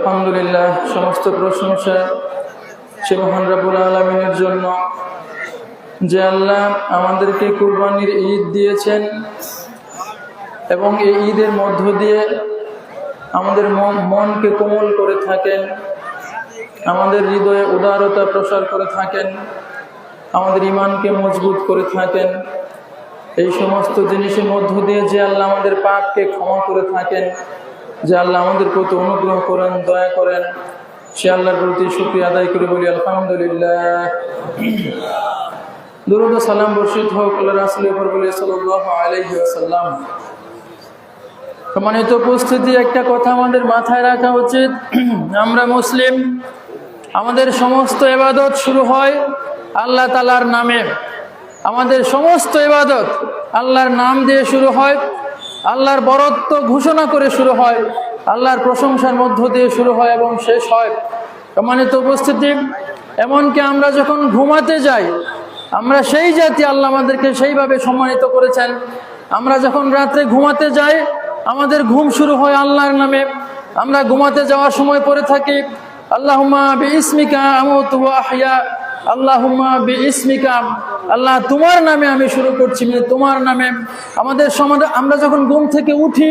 আলহামদুলিল্লাহ, সমস্ত প্রশংসা সে মহান রব্বুল আলামিনের জন্য, যে আল্লাহ আমাদেরকে কুরবানির ঈদ দিয়েছেন এবং এই ঈদের মধ্য দিয়ে আমাদের মনকে কোমল করে থাকেন, আমাদের হৃদয়ে উদারতা প্রসার করে থাকেন, আমাদের ঈমানকে মজবুত করে থাকেন। এই সমস্ত জিনিসের মধ্য দিয়ে যে আল্লাহ আমাদের পাপকে ক্ষমা করে থাকেন, যে আল্লাহ আমাদের প্রতি অনুগ্রহ করেন, দয়া করেন, সে আল্লাহর প্রতি শুকরিয়া আদায় করে বলি আলহামদুলিল্লাহ। দুরূদ ও সালাম বর্ষিত হোক আল্লাহর রাসূলের উপর বলি সাল্লাল্লাহু আলাইহি ওয়াসাল্লাম। সম্মানিত উপস্থিতি, একটা কথা আমাদের মাথায় রাখা উচিত, আমরা মুসলিম, আমাদের সমস্ত ইবাদত শুরু হয় আল্লাহ তাআলার নামে। আমাদের সমস্ত ইবাদত আল্লাহর নাম দিয়ে শুরু হয়, আল্লাহর বরত্ব ঘোষণা করে শুরু হয়, আল্লাহর প্রশংসার মধ্য দিয়ে শুরু হয় এবং শেষ হয়। সম্মানিত উপস্থিতি, এমনকি আমরা যখন ঘুমাতে যাই, আমরা সেই জাতি, আল্লাহ আমাদেরকে সেইভাবে সম্মানিত করেছেন। আমরা যখন রাত্রে ঘুমাতে যাই, আমাদের ঘুম শুরু হয় আল্লাহর নামে। আমরা ঘুমাতে যাওয়ার সময় পড়ে থাকি আল্লাহুম্মা বিইসমিকা আমুতু ওয়া আহইয়া, আল্লাহুম্মা বিইসমিকা, আল্লাহ তোমার নামে আমি শুরু করছি, মানে তোমার নামে। আমাদের সমাজে আমরা যখন ঘুম থেকে উঠি,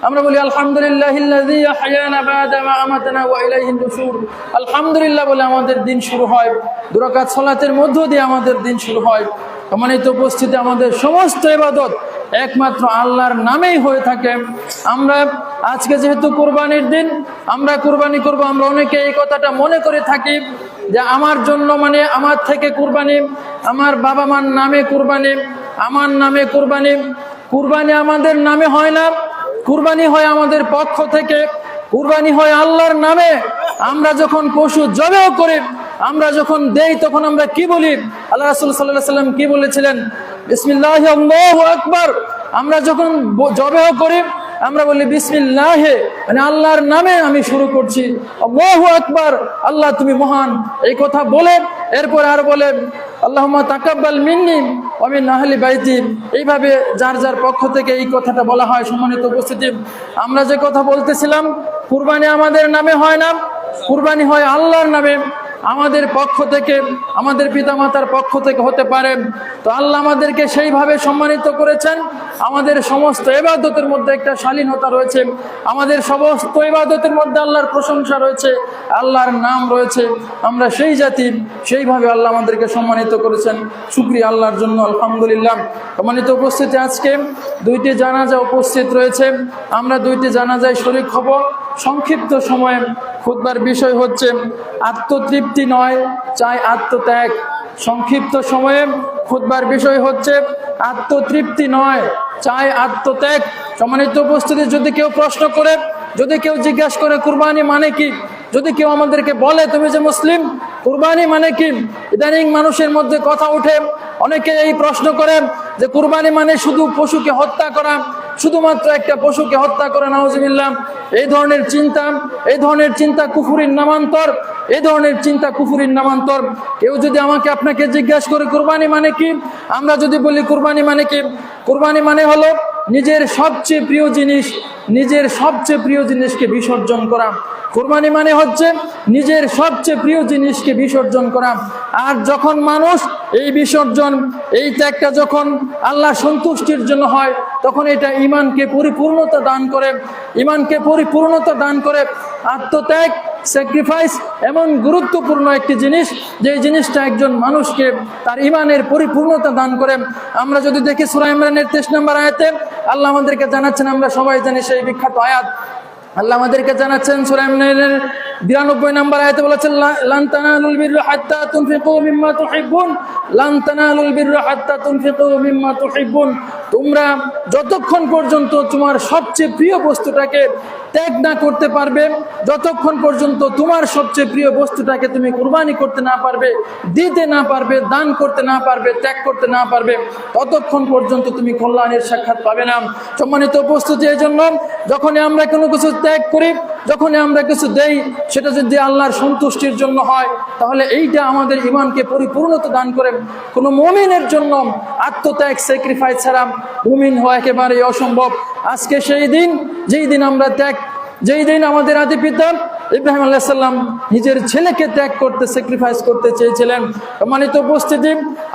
আমরা বলি আলহামদুলিল্লাহিল্লাযী আহইয়ানা বা'দা মা আমাতানা ওয়া ইলাইহিন নুশুর। আলহামদুলিল্লাহ বলে আমাদের দিন শুরু হয়, দুই রাকাত সালাতের মধ্য দিয়ে আমাদের দিন শুরু হয়। সম্মানিত উপস্থিতি, আমাদের সমস্ত ইবাদত একমাত্র আল্লাহর নামেই হয়ে থাকে। আমরা আজকে যেহেতু কুরবানির দিন, আমরা কুরবানি করব, আমরা অনেকে এই কথাটা মনে করে থাকি যে আমার জন্য, মানে আমার থেকে কুরবানি, আমার বাবা মার নামে কুরবানি, আমার নামে কুরবানি। কুরবানি আমাদের নামে হয় না, কুরবানি হয় আমাদের পক্ষ থেকে, কুরবানি হয় আল্লাহর নামে। আমরা যখন পশু জবেহ করি, আমরা যখন দেই, তখন আমরা কি বলি? আল্লাহ রাসূল সাল্লাল্লাহু আলাইহি ওয়াসাল্লাম কি বলেছিলেন? বিসমিল্লাহি আল্লাহু আকবার। আমরা যখন জবেহ করি, আমরা বলি বিসমিল্লাহ, মানে আল্লাহর নামে আমি শুরু করছি, আল্লাহু আকবার, আল্লাহ তুমি মহান, এই কথা বলে এরপর আর বলে আল্লাহুম্মা তাকাব্বাল মিন্নি ওয়া মিন আহলি বাইতি। এইভাবে যার যার পক্ষ থেকে এই কথাটা বলা হয়। সম্মানিত উপস্থিতি, আমরা যে কথা বলতেছিলাম, কুরবানি আমাদের নামে হয় না, কুরবানি হয় আল্লাহর নামে। আমাদের পক্ষ থেকে, আমাদের পিতামাতার পক্ষ থেকে হতে পারে। তো আল্লাহ আমাদেরকে সেইভাবে সম্মানিত করেছেন। আমাদের সমস্ত ইবাদতের মধ্যে একটা শালীনতা রয়েছে, আমাদের সমস্ত ইবাদতের মধ্যে আল্লাহর প্রশংসা রয়েছে, আল্লাহর নাম রয়েছে। আমরা সেই জাতি, সেইভাবে আল্লাহ আমাদেরকে সম্মানিত করেছেন। শুকরিয়া আল্লাহর জন্য, আলহামদুলিল্লাহ। সম্মানিত উপস্থিতি, আজকে দুইটি জানাজা উপস্থিত রয়েছে, আমরা দুইটি জানাজায় শরীক হব। সংক্ষিপ্ত সময়ে খুতবার বিষয় হচ্ছে আত্মতৃপ্তি নয়, চাই আত্মত্যাগ। সংক্ষিপ্ত সময়ে খুতবার বিষয় হচ্ছে আত্মতৃপ্তি নয়, চাই আত্মত্যাগ। সম্মানিত উপস্থিতি, যদি কেউ প্রশ্ন করে, যদি কেউ জিজ্ঞাসা করে কুরবানি মানে কি, যদি কেউ আমাদেরকে বলে তুমি যে মুসলিম, কুরবানি মানে কি? ইদানিং মানুষের মধ্যে কথা উঠে, অনেকে এই প্রশ্ন করে যে কুরবানি মানে শুধু পশুকে হত্যা করা, শুধুমাত্র একটা পশুকে হত্যা করে, নাউজুবিল্লাহ। এই ধরনের চিন্তা কুফরির নামান্তর, এই ধরনের চিন্তা কুফরির নামান্তর। কেউ যদি আমাকে আপনাকে জিজ্ঞাসা করে কুরবানি মানে কি, আমরা যদি বলি কুরবানি মানে কি, কুরবানি মানে হলো নিজের সবচেয়ে প্রিয় জিনিস, নিজের সবচেয়ে প্রিয় জিনিসকে বিসর্জন করা। কুরবানি মানে হচ্ছে নিজের সবচেয়ে প্রিয় জিনিসকে বিসর্জন করা। আর যখন মানুষ এই বিসর্জন, এই ত্যাগটা যখন আল্লাহ সন্তুষ্টির জন্য হয়, তখন এটা ঈমানকে পরিপূর্ণতা দান করে, ঈমানকে পরিপূর্ণতা দান করে। আত্মত্যাগ, স্যাক্রিফাইস এমন গুরুত্বপূর্ণ একটি জিনিস, যে জিনিসটা একজন মানুষকে তার ঈমানের পরিপূর্ণতা দান করে। আমরা যদি দেখি সূরা ইমরানের 23 নম্বর আয়াতে আল্লাহ আমাদেরকে জানাচ্ছেন, আমরা সবাই জানি সেই বিখ্যাত আয়াত, আল্লাহ আমাদেরকে জানাচ্ছেন সূরা ইমরানের 92 নম্বর আয়াতে বলেছেন লান তানালুল বিররা হাত্তা তুনফিকু মিম্মা তুহিব্বুন, লান তানালুল বিররা হাত্তা তুনফিকু মিম্মা তুহিব্বুন। তোমরা যতক্ষণ পর্যন্ত তোমার সবচেয়ে প্রিয় বস্তুটাকে ত্যাগ না করতে পারবে, যতক্ষণ পর্যন্ত তোমার সবচেয়ে প্রিয় বস্তুটাকে তুমি কুরবানি করতে না পারবে, দিতে না পারবে, দান করতে না পারবে, ত্যাগ করতে না পারবে, ততক্ষণ পর্যন্ত তুমি কল্যাণের সাক্ষাৎ পাবে না। সম্মানিত উপস্থিতি, এই জন্য যখনই আমরা কোনো কিছু ত্যাগ করি, যখনই আমরা কিছু দেই, সেটা যদি আল্লাহর সন্তুষ্টির জন্য হয়, তাহলে এইটা আমাদের ঈমানকে পরিপূর্ণতা দান করে। কোনো মুমিনের জন্য আত্মত্যাগ, স্যাক্রিফাইস ছাড়া মুমিন হওয়া একেবারেই অসম্ভব। আজকে সেই দিন, যেই দিন আমরা যেই দিন আমাদের আদি পিতা ইব্রাহিম আলাইহিস সালাম নিজের ছেলেকে ত্যাগ করতে, স্যাক্রিফাইস করতে চেয়েছিলেন। সম্মানিত উপস্থিতি,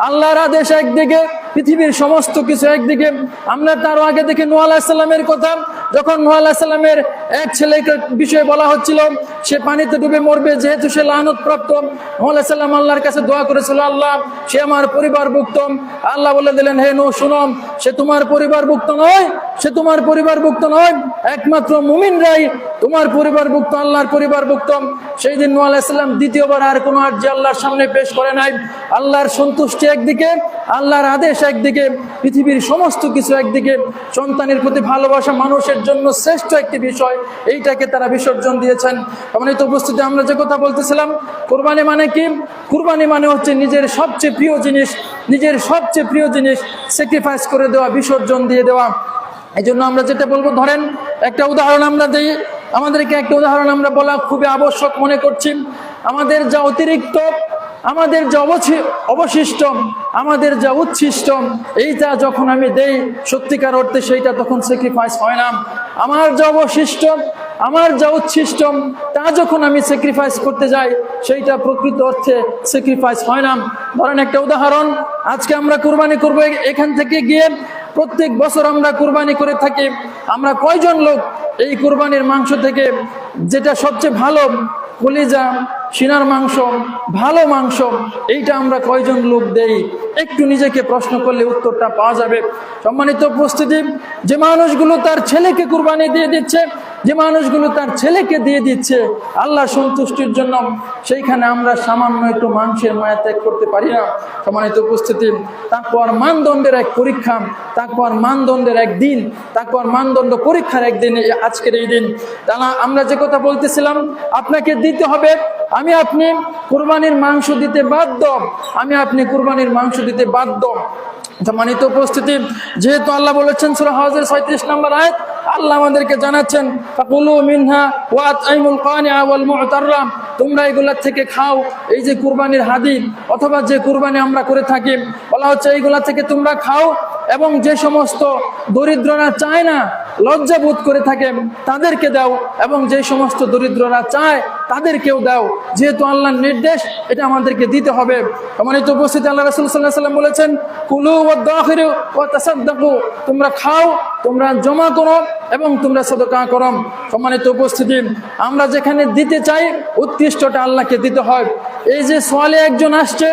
আল্লাহর আদেশ একদিকে, পৃথিবীর সমস্ত কিছু একদিকে। আমরা তারও আগে দেখি নূহ আলাইহিস সালামের কথা, যখন নূহ আলাইহিস সালামের এক ছেলেকে বিষয়ে বলা হচ্ছিল সে পানিতে ডুবে মরবে, যেহেতু সে লানত প্রাপ্ত, নূহ আলাইহিস সালাম আল্লাহর কাছে দোয়া করেছিল, আল্লাহ সে আমার পরিবারভুক্ত। আল্লাহ বলে দিলেন, হে নূহ শুনো, সে তোমার পরিবারভুক্ত নয়, সে তোমার পরিবারভুক্ত নয়, একমাত্র মুমিনরাই তোমার পরিবারভুক্ত, আল্লাহর পরিবারভুক্ত। সেই দিন নূহ আলাইহিস সালাম দ্বিতীয়বার আর কোনো আরজি আল্লাহর সামনে পেশ করে নাই। আল্লাহর সন্তুষ্টি একদিকে, আল্লাহর আদেশ একদিকে, পৃথিবীর সমস্ত কিছু একদিকে, সন্তানের প্রতি ভালোবাসা মানুষের জন্য শ্রেষ্ঠ একটি বিষয়, এইটাকে তারা বিসর্জন দিয়েছেন। সম্মানিত উপস্থিতি, আমরা যে কথা বলতেছিলাম, কুরবানি মানে কি? কুরবানি মানে হচ্ছে নিজের সবচেয়ে প্রিয় জিনিস, নিজের সবচেয়ে প্রিয় জিনিস স্যাক্রিফাইস করে দেওয়া, বিসর্জন দিয়ে দেওয়া। এই জন্য আমরা যেটা বলবো, ধরেন একটা উদাহরণ আমরা দিই, আমাদেরকে একটা উদাহরণ আমরা বলা খুবই আবশ্যক মনে করছি। আমাদের যা অতিরিক্ত, আমাদের যা অবশিষ্ট, আমাদের যা উচ্ছিষ্ট, এইটা যখন আমি দেই সত্যিকার অর্থে সেইটা তখন স্যাক্রিফাইস হয় না। আমার যা অবশিষ্ট, আমার যা উচ্ছিষ্ট, তা যখন আমি স্যাক্রিফাইস করতে যাই সেইটা প্রকৃত অর্থে স্যাক্রিফাইস হয় না। ধরেন একটা উদাহরণ, আজকে আমরা কুরবানি করব, এখান থেকে গিয়ে প্রত্যেক বছর আমরা কুরবানি করে থাকি। আমরা কয়জন লোক এই কুরবানির মাংস থেকে, যেটা সবচেয়ে ভালো, কলিজা, সিনার মাংস, ভালো মাংস, এইটা আমরা কয়জন লোক দেই? একটু নিজেকে প্রশ্ন করলে উত্তরটা পাওয়া যাবে। সম্মানিত উপস্থিতি, যে মানুষগুলো তার ছেলেকে কুরবানি দিয়ে দিচ্ছে, যে মানুষগুলো তার ছেলেকে দিয়ে দিচ্ছে আল্লাহ সন্তুষ্টির জন্য, সেইখানে আমরা সামান্য একটু মাংসের মায়া ত্যাগ করতে পারি না। সম্মানিত উপস্থিতি, তাকওয়ার মানদণ্ডের এক পরীক্ষা, তাকওয়ার মানদণ্ডের একদিন, তাকওয়ার মানদণ্ড পরীক্ষার একদিন আজকের এই দিন। তাহলে আমরা যে কথা বলতেছিলাম, আপনাকে দিতে হবে, আমি আপনি কুরবানির মাংস দিতে বাধ্য, আমি আপনি কুরবানির মাংস দিতে বাধ্য। সম্মানিত উপস্থিতি, যেহেতু আল্লাহ বলেছেন সূরা হজের 36 নম্বর আয়াত, আল্লাহ আমাদেরকে জানাচ্ছেন, ফাকুলু মিনহা ওয়া আত'ইমুল কানিআ ওয়াল মু'তাররা, তোমরা এগুলা থেকে খাও। এই যে কুরবানির হাদি অথবা যে কুরবানি আমরা করে থাকি, বলা হচ্ছে এইগুলা থেকে তোমরা খাও, এবং যে সমস্ত দরিদ্ররা চায় না, লজ্জা বোধ করে থাকে, তাদেরকে দাও, এবং যে সমস্ত দরিদ্ররা চায় তাদেরকেও দাও। যেহেতু আল্লাহর নির্দেশ, এটা আমাদেরকে দিতে হবে। সম্মানিত উপস্থিতি, আল্লাহ রাসূল সাল্লাল্লাহু আলাইহি ওয়াসাল্লাম বলেছেন, কুলু ওয়াদাখিরু ওয়া তাসাদ্দাকু, তোমরা খাও, তোমরা জমা করো, এবং তোমরা সাদকা করো। সম্মানিত উপস্থিতি, আমরা যেখানে দিতে চাই উৎকৃষ্টটা আল্লাহকে দিতে হয়। এই যে সোয়ালে একজন আসছে,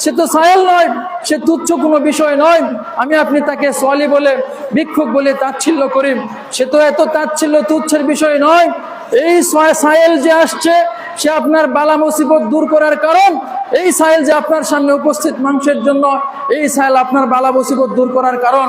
সে তো সায়েল নয়, সে তুচ্ছ কোনো বিষয় নয়। আমি আপনি তাকে সোয়ালি বলে, ভিক্ষুক বলে তাচ্ছিল্য করি, সে তো এত তাচ্ছিল্য তুচ্ছের বিষয় নয়। এই সায়েল যে আসছে, সে আপনার বালা মুসিবত দূর করার কারণ। এই সায়েল যে আপনার সামনে উপস্থিত মাংসের জন্য, এই সায়েল আপনার বালা মুসিবত দূর করার কারণ।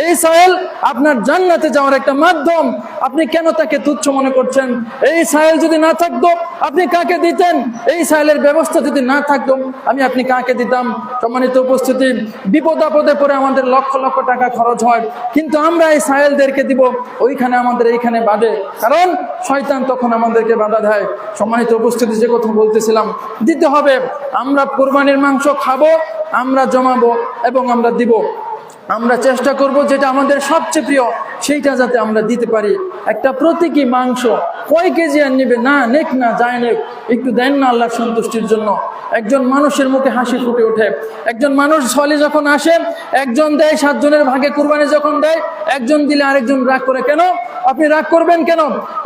এই সায়েল আপনার জান্নাতে যাওয়ার একটা মাধ্যম। আপনি কেন তাকে তুচ্ছ মনে করছেন? এই সায়েল যদি না থাকতো আপনি কাকে দিতেন? এই সায়েলের ব্যবস্থা যদি না থাকতো আমি আপনি কাকে দিতাম? সম্মানিত উপস্থিতি, বিপদ আপদে পরে আমাদের লক্ষ লক্ষ টাকা খরচ হয়, কিন্তু আমরা এই সায়েলদেরকে দিব, ওইখানে আমাদের এইখানে বাধে, কারণ শয়তান তখন আমাদেরকে বাধা দেয়। সম্মানিত উপস্থিতি, যে কথা বলতেছিলাম, দিতে হবে। আমরা কুরবানির মাংস খাবো, আমরা জমাবো, এবং আমরা দিব। আমরা চেষ্টা করব যেটা আমাদের সবচেয়ে প্রিয় সেইটা যাতে আমরা দিতে পারি। একটা প্রতীকী মাংস কয় কেজি আর নেবে? না নেক না যায় নেক, একটু দেন না আল্লাহর সন্তুষ্টির জন্য। একজন মানুষের মুখে হাসি ফুটে ওঠে। একজন মানুষ ছলে যখন আসে, একজন দেয়, 7 জনের ভাগে কুরবানি যখন দেয়, একজন দিলে আরেকজন রাগ করে। কেন? আপনি রাগ করবেন কেন?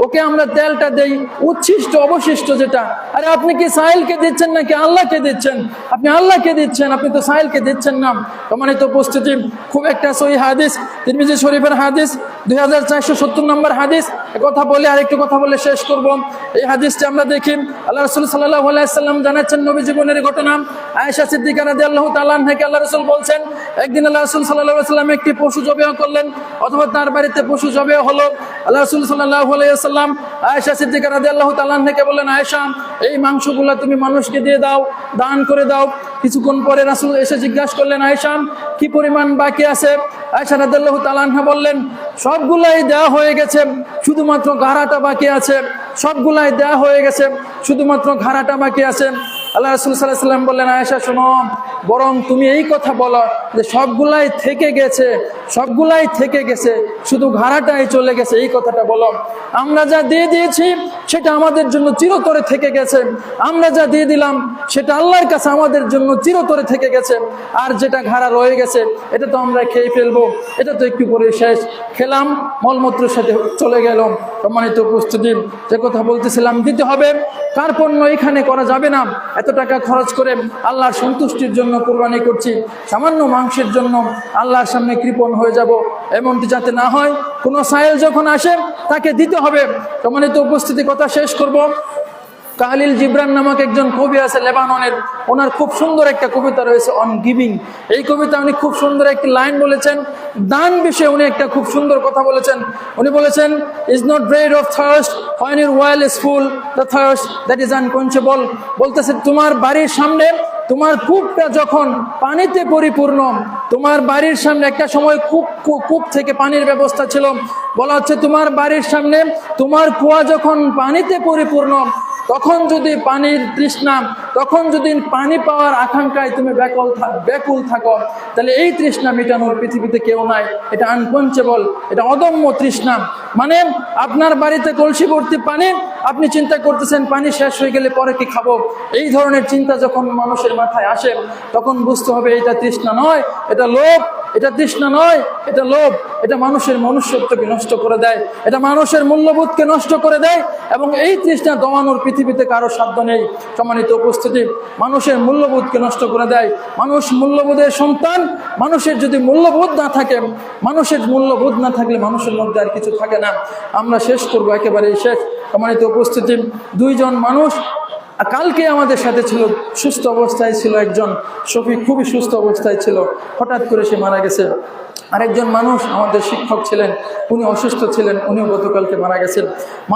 ওকে আমরা তেলটা দেই, উচ্ছিষ্ট অবশিষ্ট যেটা। আরে আপনি কি সাইলকে দিচ্ছেন নাকি আল্লাহকে দিচ্ছেন? আপনি আল্লাহকে দিচ্ছেন, আপনি তো সাইলকে দিচ্ছেন না। সম্মানিত উপস্থিতি, খুব একটা সহিহ হাদিস, তিরমিজি শরীফের হাদিস, 2470 নম্বর হাদিস। কথা বলে আরেকটু কথা বলে শেষ করব। এই হাদিসটি আমরা দেখি, আল্লাহ রাসূল সাল্লাল্লাহু আলাইহি ওয়াসাল্লাম জানাচ্ছেন নবী জীবনের ঘটনা। আয়েশা সিদ্দিকা রাদিয়াল্লাহু তাআলা আনহাকে আল্লাহ রাসূল বলছেন, একদিন আল্লাহ রাসূল সাল্লাল্লাহু আলাইহি ওয়াসাল্লাম একটি পশু জবেহ করলেন, অথবা তার বাড়িতে পশু জবেহ হলো। আল্লাহ রাসূল সাল্লাল্লাহু আলাইহি ওয়াসাল্লাম আয়েশা সিদ্দিকা রাদিয়াল্লাহু তাআলা আনহাকে বললেন, আয়েশা, এই মাংসগুলো তুমি মানুষকে দিয়ে দাও, দান করে দাও। কিছুক্ষণ পরে রাসূল এসে জিজ্ঞাসা করলেন, আয়েশা, কি পরিমাণ বাকি আছে? আয়েশা রাদিয়াল্লাহু তাআলা আনহা বললেন, সবগুলাই দেওয়া হয়ে গেছে, শুধুমাত্র ঘাড়াটা বাকি আছে। সবগুলাই দেওয়া হয়ে গেছে, শুধুমাত্র ঘাড়াটা বাকি আছে। আল্লাহ রাসূল সাল্লাল্লাহু আলাইহি সাল্লাম বললেন, আয়েশা শোনো, বরং তুমি এই কথা বলো যে সবগুলাই থেকে গেছে, সবগুলাই থেকে গেছে, শুধু ঘাড়াটাই চলে গেছে, এই কথাটা বলো। আমরা যা দিয়ে দিয়েছি সেটা আমাদের জন্য চিরতরে থেকে গেছে, আমরা যা দিয়ে দিলাম সেটা আল্লাহর কাছে আমাদের জন্য চিরতরে থেকে গেছে, আর যেটা ঘাড়া রয়ে গেছে এটা তো আমরা খেয়ে ফেলবো, এটা তো একটু পরে শেষ, খেলাম মলমূত্রের সাথে চলে গেল। সম্মানিত উপস্থিতি, যে কথা বলতেছিলাম, দিতে হবে, কার্পণ্য এখানে করা যাবে না। এত টাকা খরচ করে আল্লাহর সন্তুষ্টির জন্য কোরবানি করছি, সামান্য মাংসের জন্য আল্লাহর সামনে কৃপণ হয়ে যাব, এমনটি যাতে না হয়। কোনো সায়েল যখন আসে তাকে দিতে হবে। সম্মানিত উপস্থিতি, কথা শেষ করব। কালিল জিব্রান নামক একজন কবি আছে লেবাননের, ওনার খুব সুন্দর একটা কবিতা রয়েছে অন গিভিং। এই কবিতা উনি খুব সুন্দর একটি লাইন বলেছেন, দান বিষয়ে উনি একটা খুব সুন্দর কথা বলেছেন। উনি বলেছেন, is not bread of thirst when your well is full, the thirst that is unquenchable। বলতেছে, তোমার বাড়ির সামনে তোমার কূপটা যখন পানিতে পরিপূর্ণ, তোমার বাড়ির সামনে একটা সময় কূপ থেকে পানির ব্যবস্থা ছিল, বলা হচ্ছে তোমার বাড়ির সামনে তোমার কুয়া যখন পানিতে পরিপূর্ণ, তখন যদি পানির তৃষ্ণা, তখন যদি পানি পাওয়ার আকাঙ্ক্ষায় তুমি ব্যাকুল থাকো, তাহলে এই তৃষ্ণা মেটানোর পৃথিবীতে কেউ নাই। এটা আনকোয়েঞ্চেবল, এটা অদম্য তৃষ্ণা। মানে আপনার বাড়িতে কলসি ভর্তি পানি, আপনি চিন্তা করতেছেন পানি শেষ হয়ে গেলে পরে কি খাবো। এই ধরনের চিন্তা যখন মানুষের মাথায় আসে, তখন বুঝতে হবে এটা তৃষ্ণা নয়, এটা লোভ। এটা তৃষ্ণা নয়, এটা লোভ। এটা মানুষের মনুষ্যত্বকে নষ্ট করে দেয়, এটা মানুষের মূল্যবোধকে নষ্ট করে দেয়, এবং এই তৃষ্ণা দমানোর পৃথিবীতে কারো সাধ্য নেই। সম্মানিত উপস্থিতি, মানুষের মূল্যবোধকে নষ্ট করে দেয়। মানুষ মূল্যবোধের সন্তান। মানুষের যদি মূল্যবোধ না থাকে, মানুষের মূল্যবোধ না থাকলে মানুষের মধ্যে আর কিছু থাকে না। আমরা শেষ করবো, একেবারেই শেষ। সম্মানিত উপস্থিতি, দুইজন মানুষ কালকে আমাদের সাথে ছিল, সুস্থ অবস্থায় ছিল একজন, শফিক খুবই সুস্থ অবস্থায় ছিল, হঠাৎ করে সে মারা গেছে। আরেকজন মানুষ আমাদের শিক্ষক ছিলেন, উনি অসুস্থ ছিলেন, উনিও গতকালকে মারা গেছেন।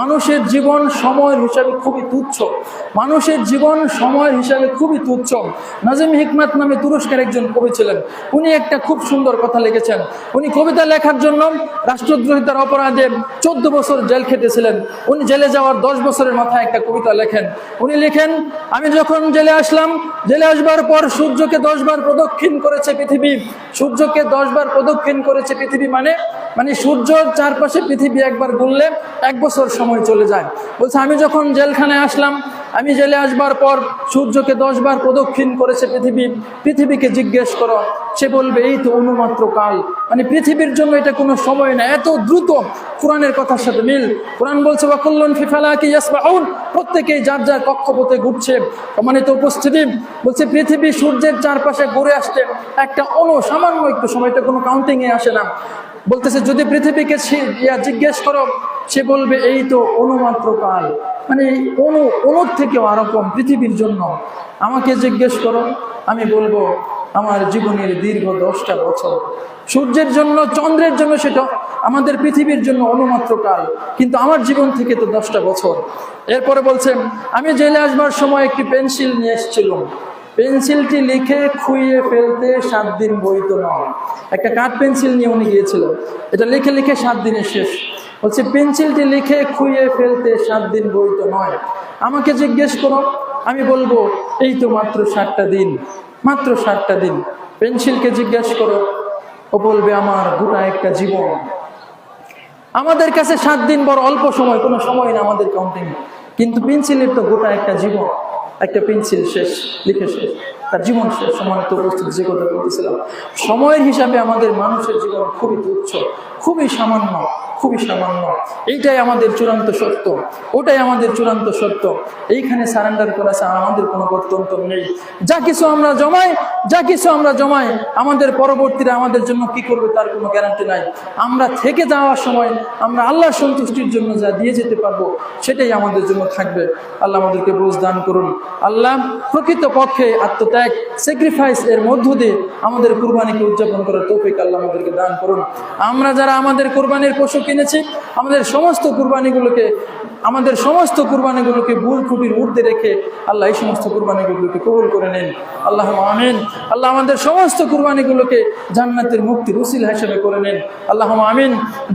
মানুষের জীবন সময়ের হিসাবে খুবই তুচ্ছ, মানুষের জীবন সময়ের হিসাবে খুবই তুচ্ছ। নাজিম হিকমত নামে তুরস্কের একজন কবি ছিলেন, উনি একটা খুব সুন্দর কথা লিখেছেন। উনি কবিতা লেখার জন্য রাষ্ট্রদ্রোহিতার অপরাধে 14 বছর জেল খেটেছিলেন। উনি জেলে যাওয়ার 10 বছরের মাথায় একটা কবিতা লেখেন। উনি লিখেন, আমি যখন জেলে আসলাম, জেলে আসবার পর সূর্যকে 10 বার প্রদক্ষিণ করেছে পৃথিবী, সূর্যকে 10 বার প্রদক্ষিণ করেছে পৃথিবী, মানে সূর্যর চারপাশে পৃথিবী একবার ঘুরলে 1 বছর সময় চলে যায়। বলছে, আমি যখন জেলখানায় আসলাম, আমি জেলে আসবার পর সূর্যকে 10 বার প্রদক্ষিণ করেছে পৃথিবী। পৃথিবীকে জিজ্ঞেস করো, সে বলবে এই তো অনুমাত্র কাল। মানে পৃথিবীর জন্য এটা কোনো সময় না, এত দ্রুত। কোরআনের কথার সাথে মিল। কোরআন বলছে, ওয়াকুল্লুন ফি ফালাকি ইয়াসবাহুন, প্রত্যেকেই যার যার কক্ষপথে ঘুরছে। সম্মানিত উপস্থিতি, বলছে পৃথিবী সূর্যের চারপাশে ঘুরে আসতে একটা সামান্য একটু সময়, এটা কোনো কাউন্টিংয়ে আসে না। বলতেছে, যদি পৃথিবীকে জিজ্ঞেস করো, সে বলবে এই তো অনুমাত্র কাল। মানে অনুর থেকেও আরো কম পৃথিবীর জন্য। আমাকে জিজ্ঞেস করো, আমি বলবো আমার জীবনের দীর্ঘ 10টা বছর। সূর্যের জন্য, চন্দ্রের জন্য সেটা, আমাদের পৃথিবীর জন্য অনুমাত্র কাল, কিন্তু আমার জীবন থেকে তো 10টা বছর। এরপরে বলছেন, আমি জেলে আসবার সময় একটি পেন্সিল নিয়ে এসেছিলাম, পেন্সিলটি লিখে খুইয়ে ফেলতে 7 দিন বইতো না। একটা কাঠ পেন্সিল নিয়ে উনি গিয়েছিলেন, এটা লিখে লিখে 7 দিনে শেষ। বলছে পেন্সিলটি লিখে খুইয়ে ফেলতে 7 দিন বইতো নয়। আমাকে জিজ্ঞেস করো, আমি বলবো এই তো মাত্র 7টা দিন, মাত্র 7টা দিন। পেন্সিলকে জিজ্ঞেস করো, ও বলবে আমার গোটা একটা জীবন। আমাদের কাছে 7 দিন বড় অল্প সময়, কোনো সময় না আমাদের কাউন্টিং, কিন্তু পেন্সিলের তো গোটা একটা জীবন। একটা পেন্সিল শেষ, লিখে শেষ, তার জীবন শেষ। সম্মানিত উপস্থিতি, যে কথা বলতেছিলাম, সময়ের হিসাবে আমাদের মানুষের জীবন খুবই তুচ্ছ, খুবই সামান্য, খুবই সামান্য। এইটাই আমাদের চূড়ান্ত সত্য, ওটাই আমাদের চূড়ান্ত সত্য। এইখানে সারেন্ডার করা ছাড়া আমাদের কোনো গত্যন্তর নেই। যা কিছু আমরা জমাই, আমাদের পরবর্তীরা আমাদের জন্য কি করবে তার কোনো গ্যারান্টি নাই। আমরা থেকে যাওয়ার সময় আমরা আল্লাহর সন্তুষ্টির জন্য যা দিয়ে যেতে পারবো সেটাই আমাদের জন্য থাকবে। আল্লাহ আমাদেরকে বুঝ দান করুন। আল্লাহ প্রকৃত পক্ষে আত্মত্যাগ, স্যাক্রিফাইস এর মধ্য দিয়ে আমাদের কুরবানিকে উদযাপন করার তৌফিক আল্লাহ আমাদেরকে দান করুন। আমরা যারা আমাদের কুরবানির পশু কিনেছি, আমাদের সমস্ত কুরবানিগুলোকে আমাদের সমস্ত কুরবানিগুলোকে ভুল ত্রুটির ঊর্ধ্বে রেখে আল্লাহ এই সমস্ত কুরবানিগুলোকে কবুল করে নেন। আল্লাহ আমিন। আল্লাহ আমাদের সমস্ত কুরবানিগুলোকে জান্নাতের মুক্তির উসিলা হিসেবে করে নেন। আল্লাহ আমিন।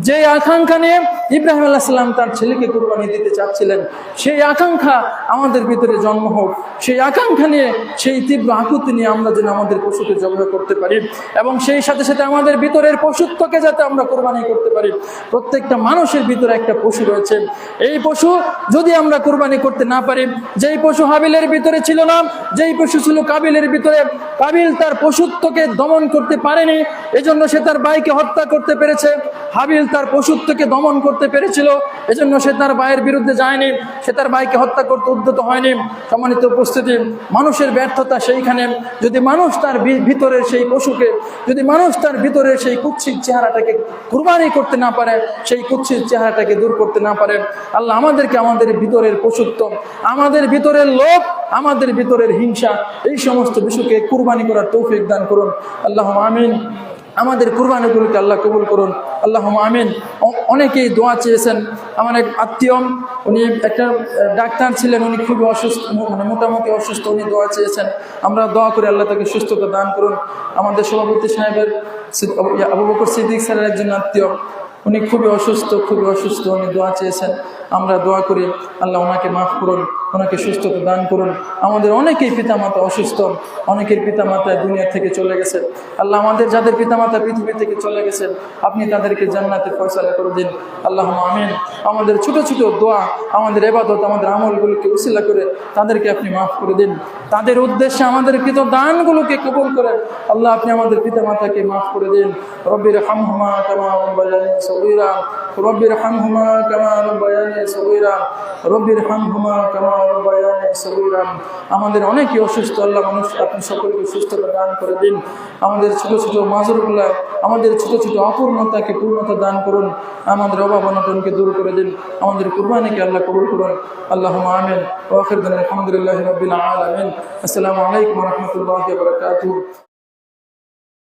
যে আকাঙ্ক্ষা নিয়ে ইব্রাহিম আলাইহিস সালাম তার ছেলেকে কুরবানি দিতে চাচ্ছিলেন, সেই আকাঙ্ক্ষা আমাদের ভিতরে জন্ম হোক। সেই আকাঙ্ক্ষা নিয়ে, সেই তীব্র আকুতি নিয়ে আমরা যেন আমাদের পশুকে জবাই করতে পারি, এবং সেই সাথে সাথে আমাদের ভিতরের পশুত্বকে যাতে আমরা কোরবানি করতে পারি। প্রত্যেকটা মানুষের ভিতরে একটা পশু রয়েছে। এই পশু যদি আমরা কোরবানি করতে না পারি, যেই পশু হাবিলের ভিতরে ছিল না, যেই পশু ছিল কাবিলের ভিতরে, কাবিল তার পশুত্বকে দমন করতে পারেনি, এজন্য সে তার ভাইকে হত্যা করতে পেরেছে। হাবিল তার পশুত্বকে দমন করতে পেরেছিল, এজন্য সে তার ভাইয়ের বিরুদ্ধে যায়নি, সে তার ভাইকে হত্যা করতে উদ্যত হয়নি। সম্মানিত উপস্থিতি, মানুষের ব্যর্থতা সেইখানে, যদি মানুষ তার ভিতরের সেই পশুকে, যদি মানুষ তার ভিতরের সেই কুৎসিত চেহারাটাকে কুরবানি করতে না পারে, সেই কুৎসিত চেহারাটাকে দূর করতে না পারে, আল্লাহ আমাদেরকে আমাদের ভিতরের পশুত্ব, আমাদের ভিতরের লোভ, আমাদের ভিতরের হিংসা, এই সমস্ত বিষয়কে কুরবানি করার তৌফিক দান করুন। আল্লাহ আমিন। আমাদের কুরবানিগুলোকে আল্লাহ কবুল করুন। আল্লাহ আমিন। অনেকেই দোয়া চেয়েছেন। আমার এক আত্মীয়, উনি একটা ডাক্তার ছিলেন, উনি খুবই অসুস্থ, মানে মোটামুটি অসুস্থ, উনি দোয়া চেয়েছেন। আমরা দোয়া করে আল্লাহ তাকে সুস্থতা দান করুন। আমাদের সভাপতি সাহেবের আবু বকর সিদ্দিক স্যারের একজন আত্মীয়, উনি খুবই অসুস্থ, উনি দোয়া চেয়েছেন। আমরা দোয়া করি আল্লাহ ওনাকে মাফ করুন, ওনাকে সুস্থতা দান করুন। আমাদের অনেকেই পিতামাতা অসুস্থ, অনেকের পিতামাতা দুনিয়া থেকে চলে গেছে। আল্লাহ আমাদের যাদের পিতামাতা পৃথিবী থেকে চলে গেছেন, আপনি তাদেরকে জান্নাতে ফয়সালা করে দিন। আল্লাহ আমিন। আমাদের ছোট ছোট দোয়া, আমাদের ইবাদত, আমাদের আমলগুলোকে উসিলা করে তাদেরকে আপনি মাফ করে দিন। তাদের উদ্দেশ্যে আমাদের কৃত দানগুলোকে কবুল করেন। আল্লাহ আপনি আমাদের পিতামাতাকে মাফ করে দিন। রব্বির হামহুমা কামা রাব্বায়ানি সগীরা, রব্বির হামহুমা কামা রাব্বায়ানি সগীরা, রব্বির হামহুমা কামা রাব্বায়ানি সগীরা। আমাদের অনেকেই অসুস্থ, আল্লাহ মানুষ আপনি সকলকে সুস্থতা দান করে দিন। আমাদের ছোট ছোট মাজরগুলা, আমাদের ছোট ছোট অপূর্ণতাকে পূর্ণতা দান করুন। আমাদের অভাব অনটনকে দূর করে দিন। আমাদের কুরবানিকে আল্লাহ কবুল করুন। আল্লাহুম্মা আমিন। ওয়া আখিরু দাওয়ানা আলহামদুলিল্লাহি রাব্বিল আলামিন। আসসালামু আলাইকুম ওয়া রাহমাতুল্লাহি ওয়া বারাকাতুহু।